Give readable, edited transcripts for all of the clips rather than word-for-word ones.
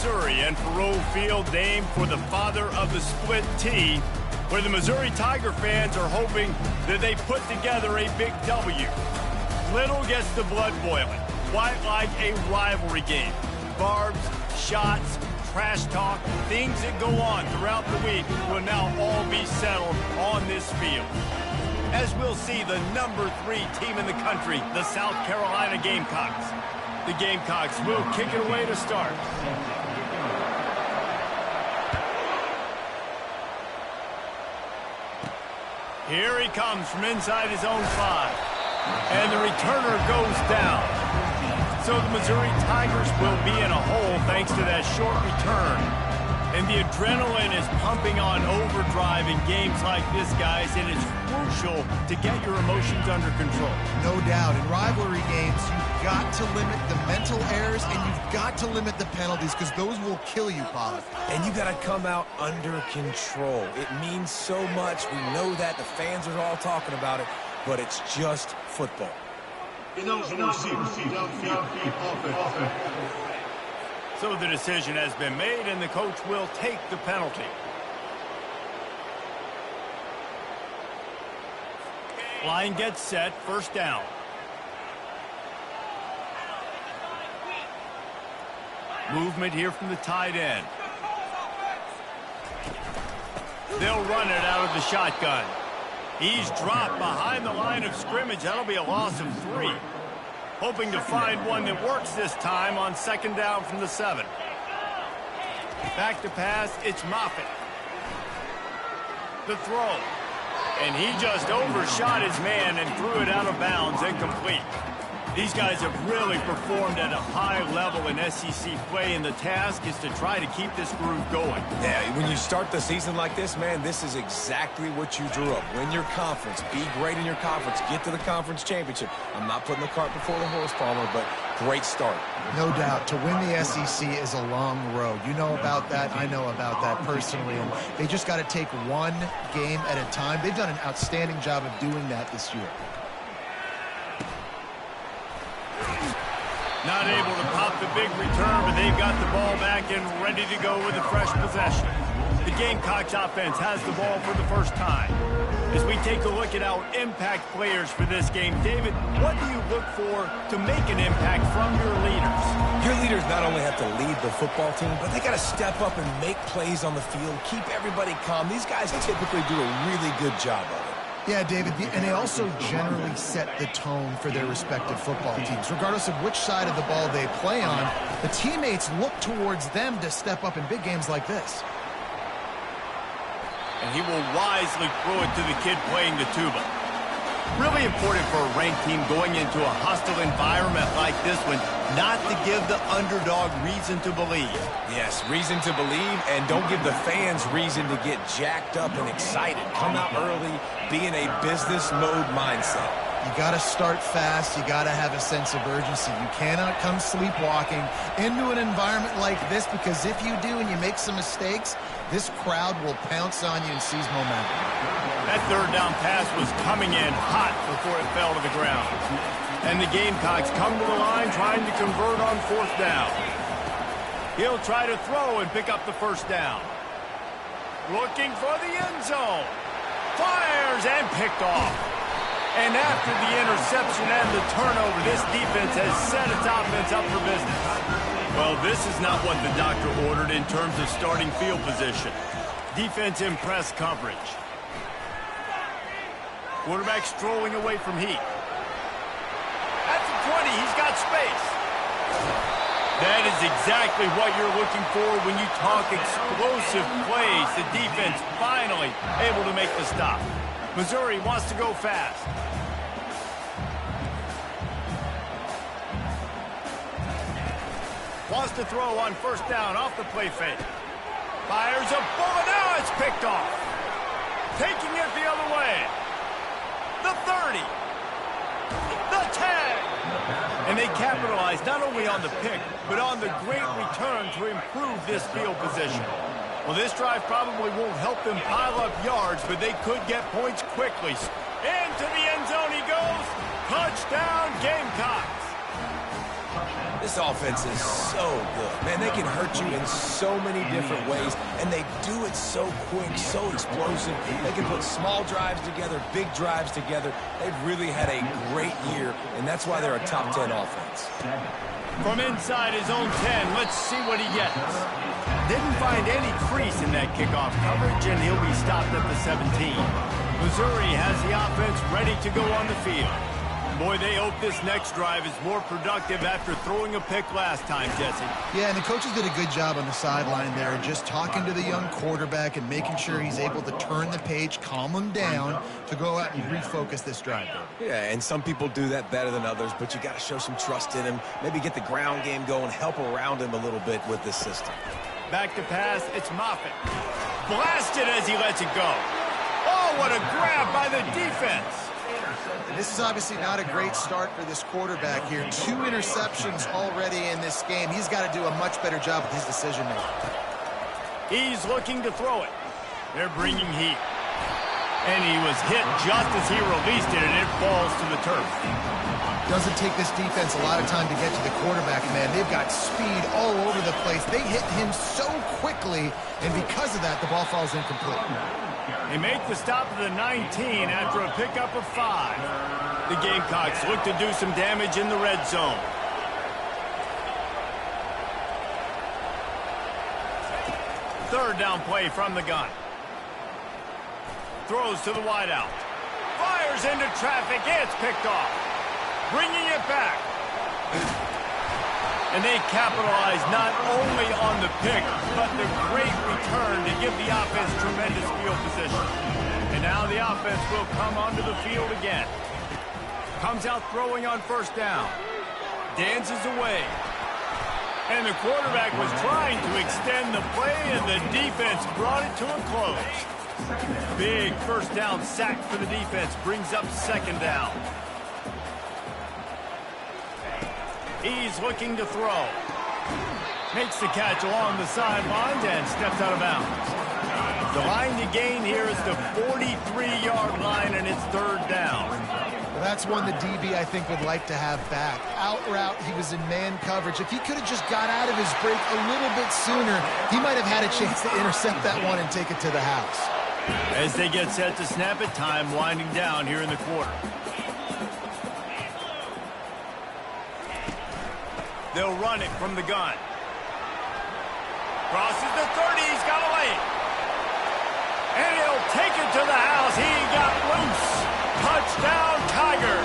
Missouri, and Faroe Field named for the father of the split T, where the Missouri Tiger fans are hoping that they put together a big W. Little gets the blood boiling, quite like a rivalry game. Barbs, shots, trash talk, things that go on throughout the week will now all be settled on this field. As we'll see the number 3 team in the country, the South Carolina Gamecocks. The Gamecocks will kick it away to start. Here he comes from inside his own 5. And the returner goes down. So the Missouri Tigers will be in a hole thanks to that short return. And the adrenaline is pumping on overdrive in games like this, guys, and it's crucial to get your emotions under control. No doubt. In rivalry games, you've got to limit the mental errors and you've got to limit the penalties because those will kill you, Pollock. And you got to come out under control. It means so much. We know that. The fans are all talking about it, but it's just football. So the decision has been made, and the coach will take the penalty. Line gets set, first down. Movement here from the tight end. They'll run it out of the shotgun. He's dropped behind the line of scrimmage. That'll be a loss of 3. Hoping to find one that works this time on second down from the 7. Back to pass, it's Moffitt. The throw. And he just overshot his man and threw it out of bounds, incomplete. These guys have really performed at a high level in SEC play, and the task is to try to keep this groove going. Yeah, when you start the season like this, man, this is exactly what you drew up. Win your conference. Be great in your conference. Get to the conference championship. I'm not putting the cart before the horse, Palmer, but great start. No doubt. To win the SEC is a long road. You know about that. I know about that personally. And they just got to take one game at a time. They've done an outstanding job of doing that this year. Not able to pop the big return, but they've got the ball back and ready to go with a fresh possession. The Gamecocks offense has the ball for the first time. As we take a look at our impact players for this game, David, what do you look for to make an impact from your leaders? Your leaders not only have to lead the football team, but they got to step up and make plays on the field, keep everybody calm. These guys typically do a really good job of it. Yeah, David, and they also generally set the tone for their respective football teams. Regardless of which side of the ball they play on, the teammates look towards them to step up in big games like this. And he will wisely throw it to the kid playing the tuba. Really important for a ranked team going into a hostile environment like this one, not to give the underdog reason to believe. Yes, reason to believe, and don't give the fans reason to get jacked up and excited. Come out early, be in a business mode mindset. You got to start fast. You got to have a sense of urgency. You cannot come sleepwalking into an environment like this, because if you do and you make some mistakes, this crowd will pounce on you and seize momentum. That third down pass was coming in hot before it fell to the ground. And the Gamecocks come to the line trying to convert on fourth down. He'll try to throw and pick up the first down. Looking for the end zone. Fires and picked off. And after the interception and the turnover, this defense has set its offense up for business. Well, this is not what the doctor ordered in terms of starting field position. Defense in press coverage. Quarterback strolling away from heat. At the 20, he's got space. That is exactly what you're looking for when you talk explosive plays. The defense finally able to make the stop. Missouri wants to go fast. Wants to throw on first down off the play fake. Fires a bullet. Now it's picked off. Taking it the other way. The 30. The 10. And they capitalize not only on the pick, but on the great return to improve this field position. Well, this drive probably won't help them pile up yards, but they could get points quickly. Into the end zone he goes. Touchdown, Gamecocks. This offense is so good. Man, they can hurt you in so many different ways, and they do it so quick, so explosive. They can put small drives together, big drives together. They've really had a great year, and that's why they're a top 10 offense. From inside his own 10, let's see what he gets. Didn't find any crease in that kickoff coverage, and he'll be stopped at the 17. Missouri has the offense ready to go on the field. Boy, they hope this next drive is more productive after throwing a pick last time, Jesse. Yeah, and the coaches did a good job on the sideline there, just talking to the young quarterback and making sure he's able to turn the page, calm him down to go out and refocus this drive. Yeah, and some people do that better than others, but you got to show some trust in him. Maybe get the ground game going, help around him a little bit with this system. Back to pass, it's Moffitt. Blasted as he lets it go. Oh, what a grab by the defense. This is obviously not a great start for this quarterback here. 2 interceptions already in this game. He's got to do a much better job with his decision-making. He's looking to throw it. They're bringing heat. And he was hit just as he released it, and it falls to the turf. Doesn't take this defense a lot of time to get to the quarterback, man. They've got speed all over the place. They hit him so quickly, and because of that, the ball falls incomplete. They make the stop at the 19 after a pickup of 5. The Gamecocks look to do some damage in the red zone. Third down play from the gun. Throws to the wideout. Fires into traffic. It's picked off. Bringing it back. And they capitalize not only on the pick, but the great return to give the offense tremendous field position. And now the offense will come onto the field again. Comes out throwing on first down. Dances away. And the quarterback was trying to extend the play, and the defense brought it to a close. Big first down sack for the defense brings up second down. He's looking to throw. Makes the catch along the sidelines and steps out of bounds. The line to gain here is the 43-yard line, and it's third down. Well, that's one the DB, I think, would like to have back. Out route, he was in man coverage. If he could have just got out of his break a little bit sooner, he might have had a chance to intercept that one and take it to the house. As they get set to snap it, time winding down here in the quarter. They'll run it from the gun. Crosses the 30. He's got a lane. And he'll take it to the house. He got loose. Touchdown, Tiger.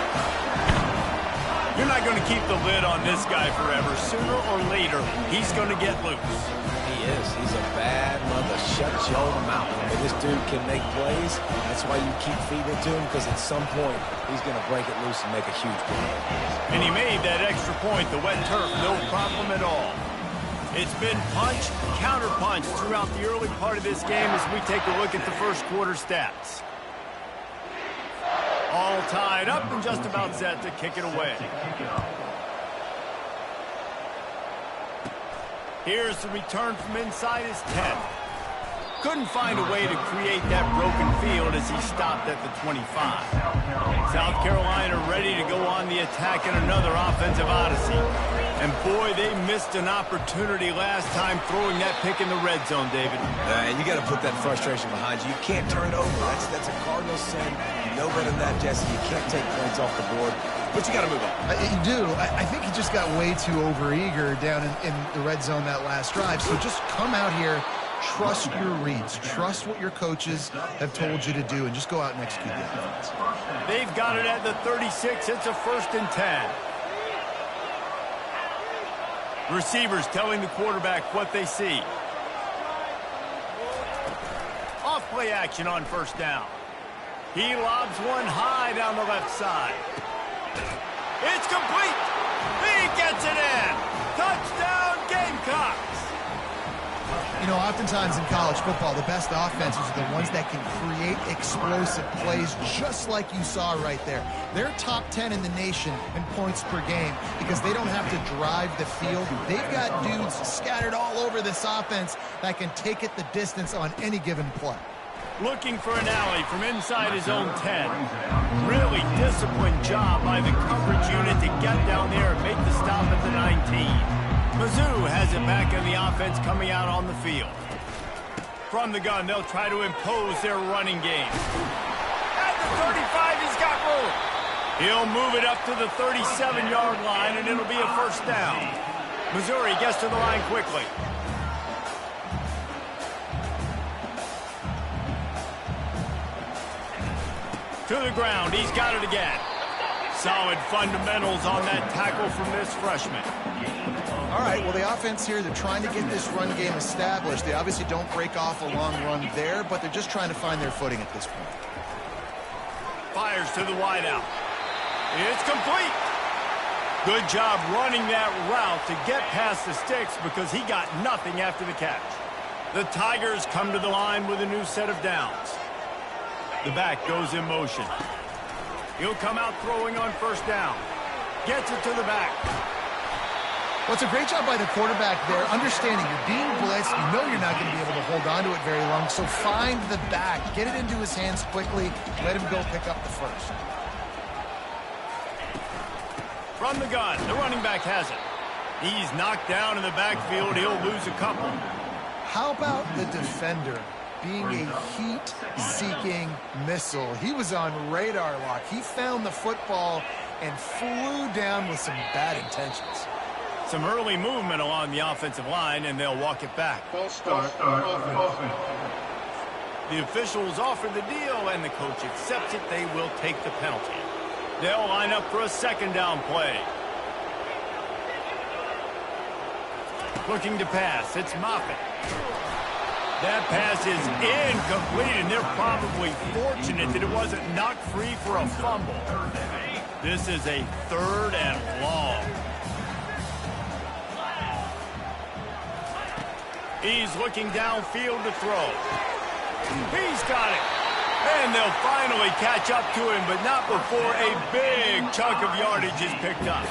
You're not going to keep the lid on this guy forever. Sooner or later, he's going to get loose. He is. He's a bad mother. Shut your mouth. I mean, this dude can make plays. That's why you keep feeding it to him, because at some point, he's going to break it loose and make a huge play. And he made that extra point, the wet turf, no problem at all. It's been punch, counter-punch throughout the early part of this game as we take a look at the first quarter stats. All tied up and just about set to kick it away. Here's the return from inside his 10. Couldn't find a way to create that broken field as he stopped at the 25. South Carolina ready to go on the attack in another offensive odyssey. And boy, they missed an opportunity last time throwing that pick in the red zone, David. And you got to put that frustration behind you. You can't turn it over. That's a Cardinal sin. You know better than that, Jesse. You can't take points off the board. But you got to move on. You do. I think he just got way too overeager down in the red zone that last drive. So just come out here, trust your reads, trust what your coaches have told you to do, and just go out and execute the offense. They've got it at the 36. It's a 1st and 10. Receivers telling the quarterback what they see. Off play action on first down. He lobs one high down the left side. It's complete. He gets it in. Touchdown, Gamecocks. You know, oftentimes in college football, the best offenses are the ones that can create explosive plays, just like you saw right there. They're top 10 in the nation in points per game because they don't have to drive the field. They've got dudes scattered all over this offense that can take it the distance on any given play. Looking for an alley from inside his own 10. Really disciplined job by the coverage unit to get down there and make the stop at the 19. Mizzou has it back in the offense coming out on the field. From the gun, they'll try to impose their running game. At the 35, he's got room. He'll move it up to the 37-yard line, and it'll be a first down. Missouri gets to the line quickly. To the ground, he's got it again. Solid fundamentals on that tackle from this freshman. All right, well, the offense here, they're trying to get this run game established. They obviously don't break off a long run there, but they're just trying to find their footing at this point. Fires to the wideout. It's complete. Good job running that route to get past the sticks because he got nothing after the catch. The Tigers come to the line with a new set of downs. The back goes in motion. He'll come out throwing on first down. Gets it to the back. Well, it's a great job by the quarterback there, understanding you're being blitzed. You know you're not going to be able to hold on to it very long, so find the back. Get it into his hands quickly. Let him go pick up the first. From the gun, the running back has it. He's knocked down in the backfield. He'll lose a couple. How about the defender being a heat-seeking missile? He was on radar lock. He found the football and flew down with some bad intentions. Some early movement along the offensive line, and they'll walk it back. False start. The officials offer the deal, and the coach accepts it. They will take the penalty. They'll line up for a second down play. Looking to pass. It's Moffitt. That pass is incomplete, and they're probably fortunate that it wasn't knocked free for a fumble. This is a 3rd and long. He's looking downfield to throw. He's got it. And they'll finally catch up to him, but not before a big chunk of yardage is picked up.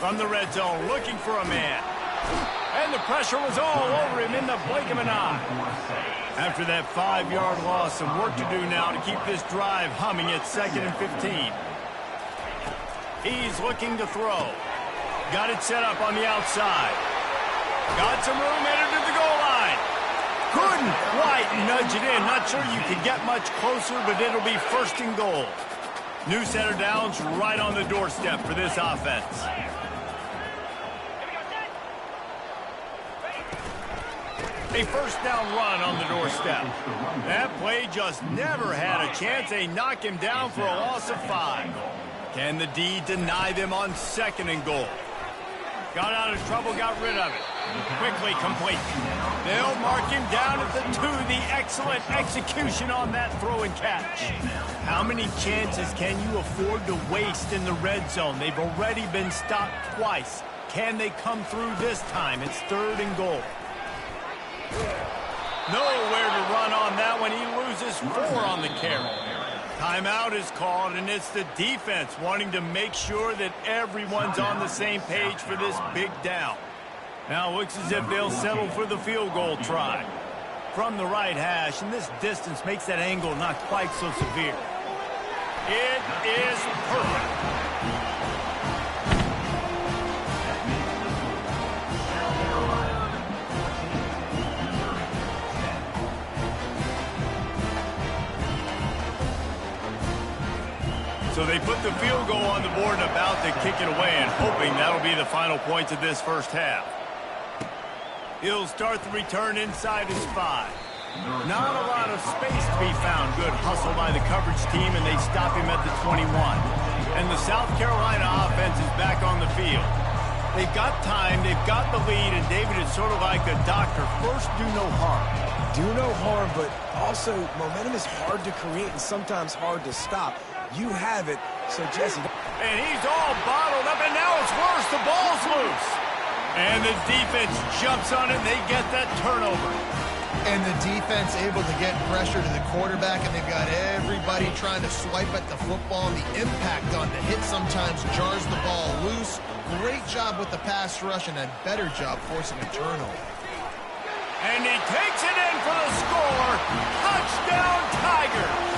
From the red zone, looking for a man. And the pressure was all over him in the blink of an eye. After that 5-yard loss, some work to do now to keep this drive humming at 2nd and 15. He's looking to throw. Got it set up on the outside. Got some room, headed to the goal line. Couldn't quite nudge it in. Not sure you could get much closer, but it'll be 1st and goal. New set of downs right on the doorstep for this offense. A first down run on the doorstep. That play just never had a chance. They knock him down for a loss of 5. Can the D deny them on 2nd and goal? Got out of trouble, got rid of it. Quickly complete. They'll mark him down at the 2. The excellent execution on that throw and catch. How many chances can you afford to waste in the red zone? They've already been stopped twice. Can they come through this time? It's 3rd and goal. Nowhere to run on that one. He loses 4 on the carry. Timeout is called, and it's the defense wanting to make sure that everyone's on the same page for this big down. Now it looks as if they'll settle for the field goal try. From the right hash, and this distance makes that angle not quite so severe. It is perfect. So they put the field goal on the board and about to kick it away, and hoping that'll be the final points of this first half. He'll start the return inside his 5. Not a lot of space to be found. Good hustle by the coverage team, and they stop him at the 21. And the South Carolina offense is back on the field. They've got time, they've got the lead, and David is sort of like a doctor. First, do no harm. Do no harm, but also momentum is hard to create and sometimes hard to stop. You have it, so Jesse. And he's all bottled up, and now it's worse. The ball's loose. And the defense jumps on it, and they get that turnover. And the defense able to get pressure to the quarterback, and they've got everybody trying to swipe at the football. The impact on the hit sometimes jars the ball loose. Great job with the pass rush and a better job forcing a turnover. And he takes it in for the score. Touchdown, Tigers!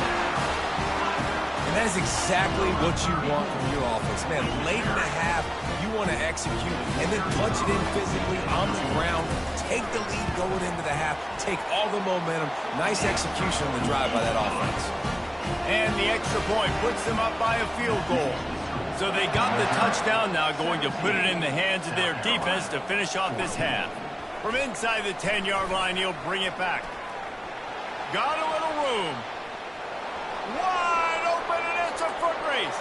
And that is exactly what you want from your offense. Man, late in the half, you want to execute and then punch it in physically on the ground. Take the lead going into the half. Take all the momentum. Nice execution on the drive by that offense. And the extra point puts them up by a field goal. So they got the touchdown, now going to put it in the hands of their defense to finish off this half. From inside the 10-yard line, he'll bring it back. Got a little room. Wide open, and it's a foot race.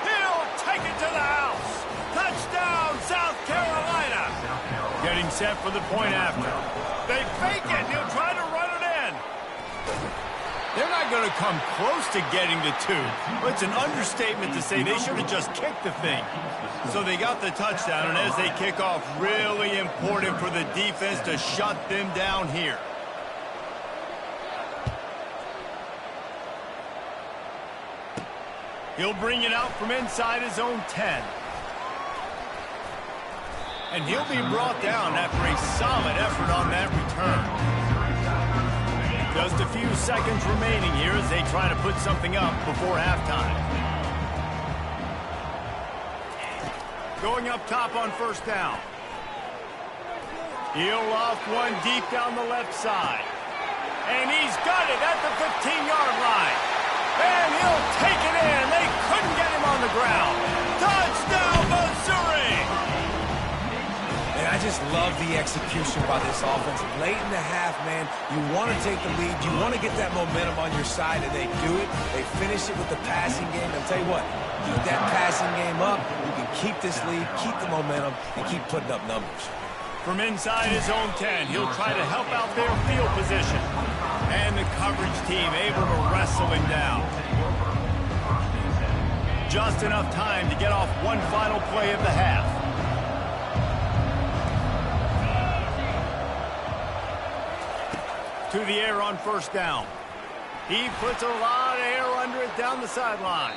He'll take it to the house. Touchdown, South Carolina. Getting set for the point after. They fake it. He'll try to run it in. They're not going to come close to getting the two. It's an understatement to say they should have just kicked the thing. So they got the touchdown, and as they kick off, really important for the defense to shut them down here. He'll bring it out from inside his own 10. And he'll be brought down after a solid effort on that return. Just a few seconds remaining here as they try to put something up before halftime. Going up top on first down. He'll loft one deep down the left side. And he's got it at the 15-yard line. And he'll take it in. They couldn't get him on the ground. Touchdown, Missouri! And I just love the execution by this offense. Late in the half, man, you want to take the lead. You want to get that momentum on your side, and they do it. They finish it with the passing game. I'll tell you what, keep that passing game up. You can keep this lead, keep the momentum, and keep putting up numbers. From inside his own 10, he'll try to help out their field position. And the coverage team able to wrestle him down. Just enough time to get off one final play of the half. To the air on first down. He puts a lot of air under it down the sideline.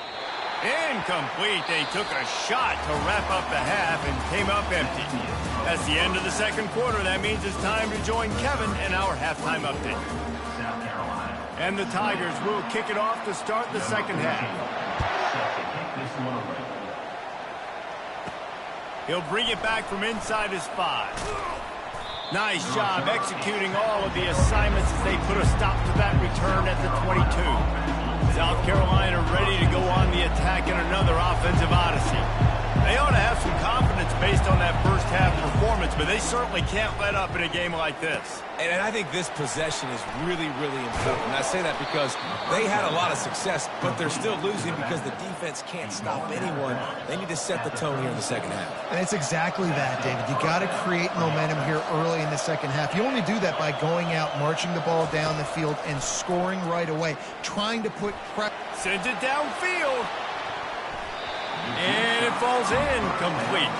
Incomplete. They took a shot to wrap up the half and came up empty. That's the end of the second quarter. That means it's time to join Kevin in our halftime update. And the Tigers will kick it off to start the second half. He'll bring it back from inside his 5. Nice job executing all of the assignments as they put a stop to that return at the 22. South Carolina ready to go on the attack in another offensive odyssey. They ought to have some confidence based on that first half performance, but they certainly can't let up in a game like this. And I think this possession is really, really important. And I say that because they had a lot of success, but they're still losing because the defense can't stop anyone. They need to set the tone here in the second half. And it's exactly that, David. You got to create momentum here early in the second half. You only do that by going out, marching the ball down the field, and scoring right away, trying to put pressure. Sends it downfield. And it falls in complete.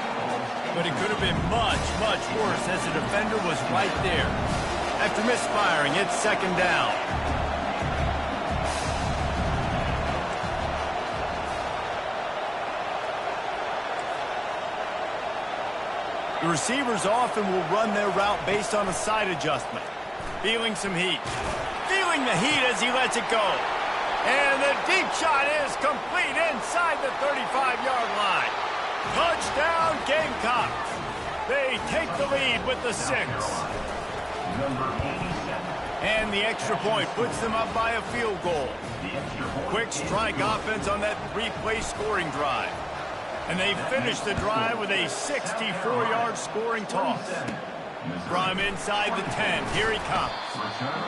But it could have been much, much worse as the defender was right there. After misfiring, it's second down. The receivers often will run their route based on a side adjustment. Feeling some heat. Feeling the heat as he lets it go. And the deep shot is complete inside the 35-yard line. Touchdown, Gamecocks. They take the lead with the 6. And the extra point puts them up by a field goal. Quick strike offense on that 3-play scoring drive. And they finish the drive with a 64-yard scoring toss. From inside the 10, here he comes.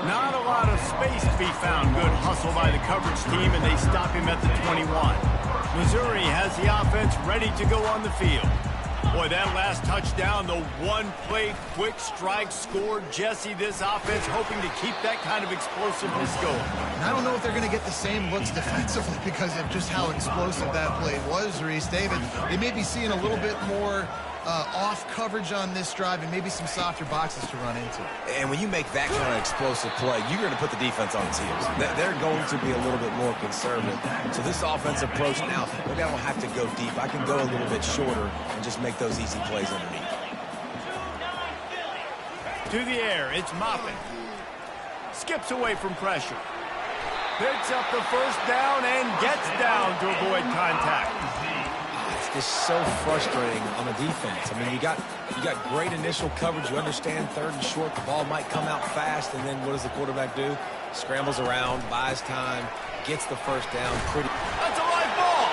Not a lot of space to be found. Good hustle by the coverage team, and they stop him at the 21. Missouri has the offense ready to go on the field. Boy, that last touchdown, the one-play quick strike scored. Jesse, this offense hoping to keep that kind of explosiveness going. I don't know if they're going to get the same looks defensively because of just how explosive that play was, Reese. David, they may be seeing a little bit more off coverage on this drive and maybe some softer boxes to run into. And when you make that kind of explosive play, you're going to put the defense on its heels. They're going to be a little bit more conservative. So this offensive approach now, maybe I don't have to go deep. I can go a little bit shorter and just make those easy plays underneath. To the air, it's Moffett. Skips away from pressure. Picks up the first down and gets down to avoid contact. It's so frustrating on the defense. I mean, you got great initial coverage. You understand third and short, the ball might come out fast, and then what does the quarterback do? Scrambles around, buys time, gets the first down. That's a live ball.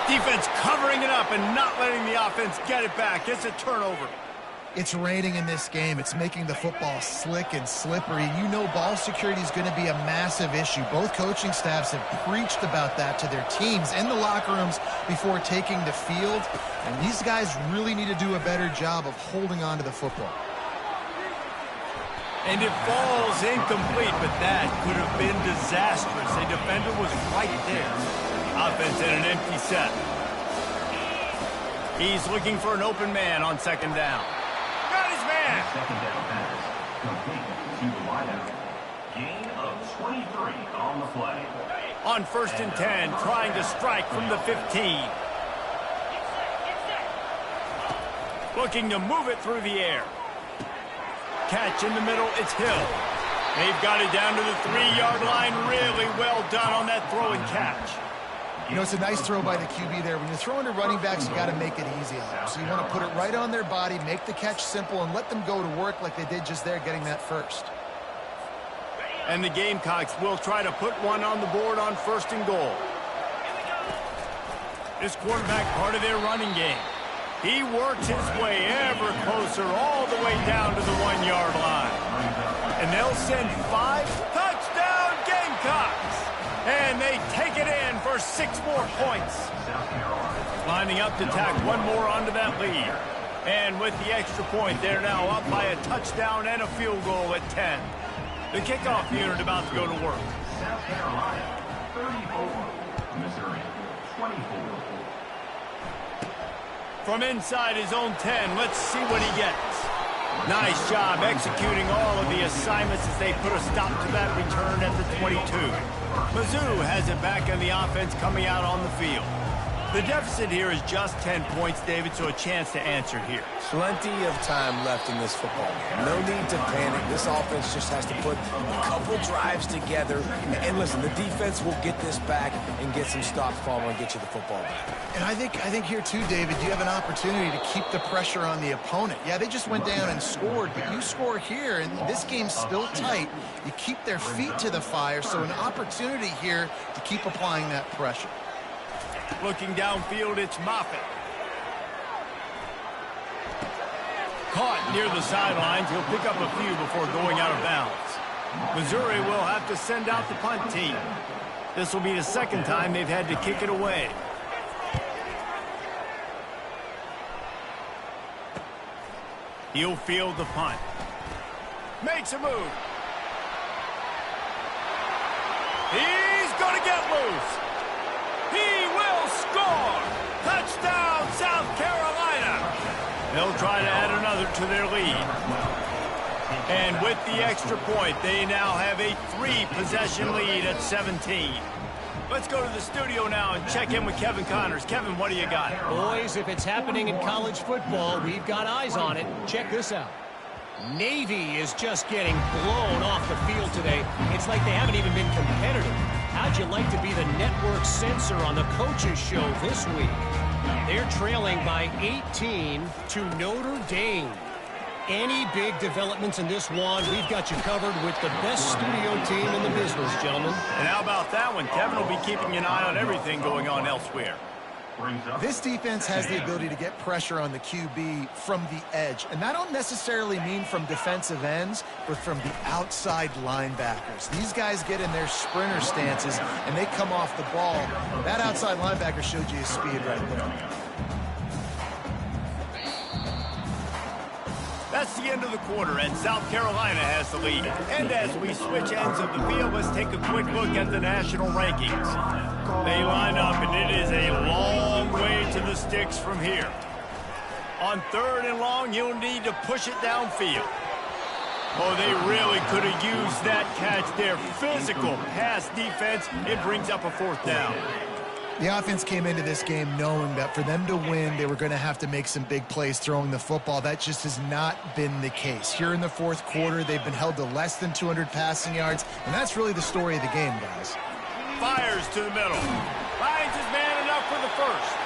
Defense covering it up and not letting the offense get it back. It's a turnover. It's raining in this game. It's making the football slick and slippery. You know ball security is going to be a massive issue. Both coaching staffs have preached about that to their teams in the locker rooms before taking the field. And these guys really need to do a better job of holding on to the football. And it falls incomplete, but that could have been disastrous. A defender was right there. Offense in an empty set. He's looking for an open man on second down. Got his man. Second down pass. Complete to the wideout. Gain of 23 on the play. On first and 10, trying to strike from the 15. Looking to move it through the air. Catch in the middle, it's Hill. They've got it down to the 3-yard line. Really well done on that throw and catch. You know, it's a nice throw by the QB there. When you're throwing to running backs, you got to make it easy on them. So you want to put it right on their body, make the catch simple, and let them go to work like they did just there, getting that first. And the Gamecocks will try to put one on the board on first and goal. This quarterback part of their running game. He works his way ever closer all the way down to the 1-yard line. And they'll send 5 touchdown Gamecocks. And they take it in for 6 more points. Lining up to tack one more onto that lead. And with the extra point, they're now up by a touchdown and a field goal at 10. The kickoff unit about to go to work. South Carolina, 34. Missouri, 24. From inside his own 10, let's see what he gets. Nice job executing all of the assignments as they put a stop to that return at the 22. Mizzou has it back in the offense coming out on the field. The deficit here is just 10 points, David, so a chance to answer here. Plenty of time left in this football game. No need to panic. This offense just has to put a couple drives together. And listen, the defense will get this back and get some stops, Palmer, and get you the football back. And I think here too, David, you have an opportunity to keep the pressure on the opponent. Yeah, they just went down and scored, but you score here, and this game's still tight. You keep their feet to the fire, so an opportunity here to keep applying that pressure. Looking downfield, it's Moffett. Caught near the sidelines. He'll pick up a few before going out of bounds. Missouri will have to send out the punt team. This will be the second time they've had to kick it away. He'll field the punt. Makes a move. He's going to get loose. He will score! Touchdown, South Carolina! They'll try to add another to their lead. And with the extra point, they now have a 3-possession lead at 17. Let's go to the studio now and check in with Kevin Connors. Kevin, what do you got? Boys, if it's happening in college football, we've got eyes on it. Check this out. Navy is just getting blown off the field today. It's like they haven't even been competitive. How'd you like to be the network censor on the coaches show this week? They're trailing by 18 to Notre Dame. Any big developments in this one, we've got you covered with the best studio team in the business, gentlemen. And how about that one? Kevin will be keeping an eye on everything going on elsewhere. This defense has the ability to get pressure on the QB from the edge. And that don't necessarily mean from defensive ends, but from the outside linebackers. These guys get in their sprinter stances, and they come off the ball. That outside linebacker showed you his speed right there. That's the end of the quarter, and South Carolina has the lead. And as we switch ends of the field, let's take a quick look at the national rankings. They line up, and it is a long way to the sticks from here. On 3rd and long, he'll need to push it downfield. Oh, they really could have used that catch there. Physical pass defense. It brings up a 4th down. The offense came into this game knowing that for them to win, they were going to have to make some big plays throwing the football. That just has not been the case. Here in the 4th quarter, they've been held to less than 200 passing yards, and that's really the story of the game, guys. Fires to the middle. Finds his man enough for the 1st.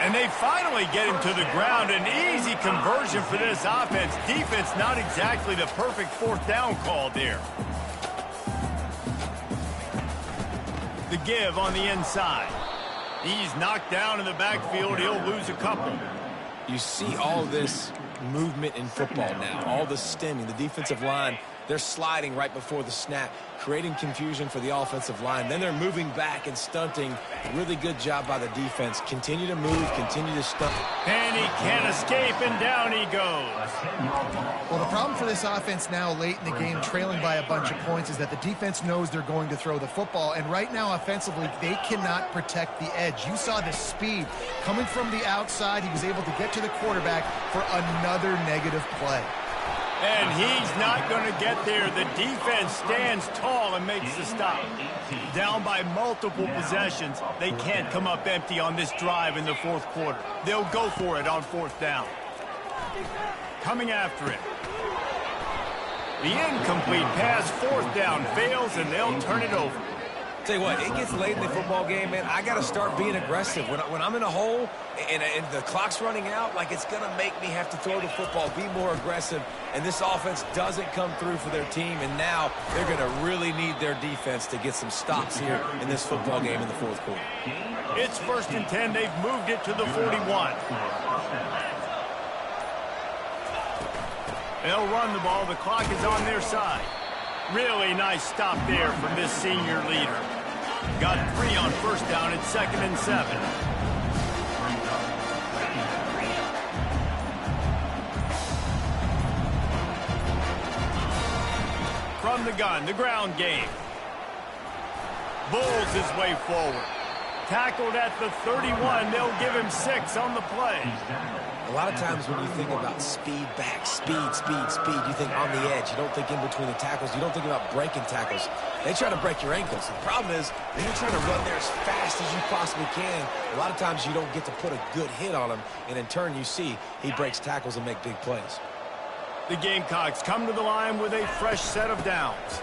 And they finally get him to the ground. An easy conversion for this offense. Defense not exactly the perfect 4th down call there. The give on the inside. He's knocked down in the backfield. He'll lose a couple. You see all this movement in football now, all the stemming, the defensive line, they're sliding right before the snap, creating confusion for the offensive line. Then they're moving back and stunting. Really good job by the defense. Continue to move, continue to stunt. And he can't escape, and down he goes. Well, the problem for this offense now late in the game, trailing by a bunch of points, is that the defense knows they're going to throw the football. And right now, offensively, they cannot protect the edge. You saw the speed. Coming from the outside, he was able to get to the quarterback for another negative play. And he's not going to get there. The defense stands tall and makes the stop. Down by multiple possessions, they can't come up empty on this drive in the 4th quarter. They'll go for it on 4th down. Coming after it. The incomplete pass, 4th down, fails, and they'll turn it over. Tell you what, it gets late in the football game, man. I got to start being aggressive. When I'm in a hole and the clock's running out, like, it's going to make me have to throw the football, be more aggressive. And this offense doesn't come through for their team, and now they're going to really need their defense to get some stops here in this football game in the 4th quarter. It's 1st and 10. They've moved it to the 41. They'll run the ball. The clock is on their side. Really nice stop there from this senior leader. Got 3 on 1st down. It's 2nd and 7. From the gun, the ground game. Bulls his way forward. Tackled at the 31. They'll give him 6 on the play. A lot of times when you think about speed back, speed, you think on the edge. You don't think in between the tackles. You don't think about breaking tackles. They try to break your ankles. The problem is when you're trying to run there as fast as you possibly can, a lot of times you don't get to put a good hit on him, and in turn you see he breaks tackles and make big plays. The Gamecocks come to the line with a fresh set of downs.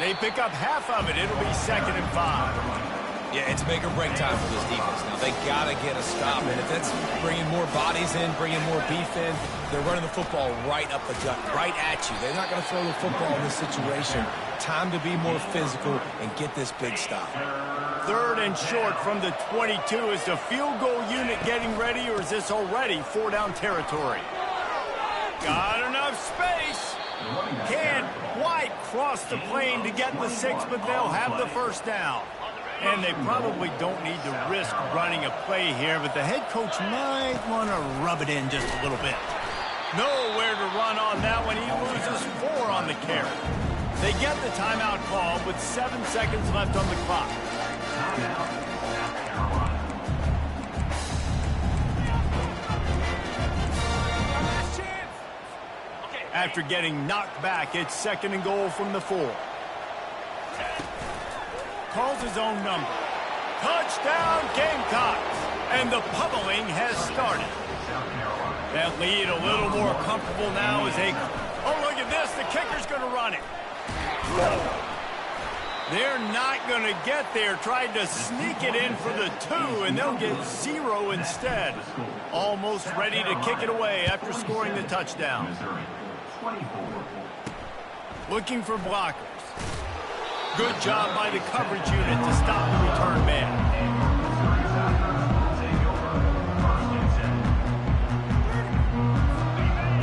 They pick up half of it. It'll be 2nd and 5. Yeah, it's make or break time for this defense. Now, they got to get a stop, and if that's bringing more bodies in, bringing more beef in, they're running the football right up the gut, right at you. They're not going to throw the football in this situation. Time to be more physical and get this big stop. 3rd and short from the 22. Is the field goal unit getting ready, or is this already 4-down territory? Got enough space. Can't quite cross the plane to get the 6, but they'll have the 1st down. And they probably don't need to risk running a play here, but the head coach might want to rub it in just a little bit. Nowhere to run on that one. He loses 4 on the carry. They get the timeout call with 7 seconds left on the clock. After getting knocked back, it's 2nd and goal from the 4. Calls his own number. Touchdown, Gamecocks! And the pummeling has started. That lead a little more comfortable now as they... Oh, look at this. The kicker's going to run it. They're not going to get there. Tried to sneak it in for the 2, and they'll get 0 instead. Almost ready to kick it away after scoring the touchdown. Looking for blockers. Good job by the coverage unit to stop the return man.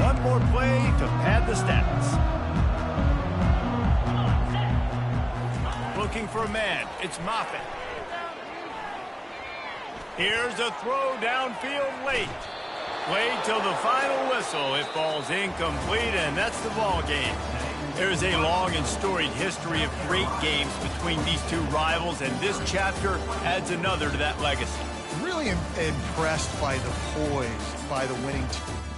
One more play to pad the stats. Looking for a man. It's Moffitt. Here's a throw downfield late. Played till the final whistle. It falls incomplete, and that's the ball game. There is a long and storied history of great games between these two rivals, and this chapter adds another to that legacy. Really impressed by the poise by the winning team.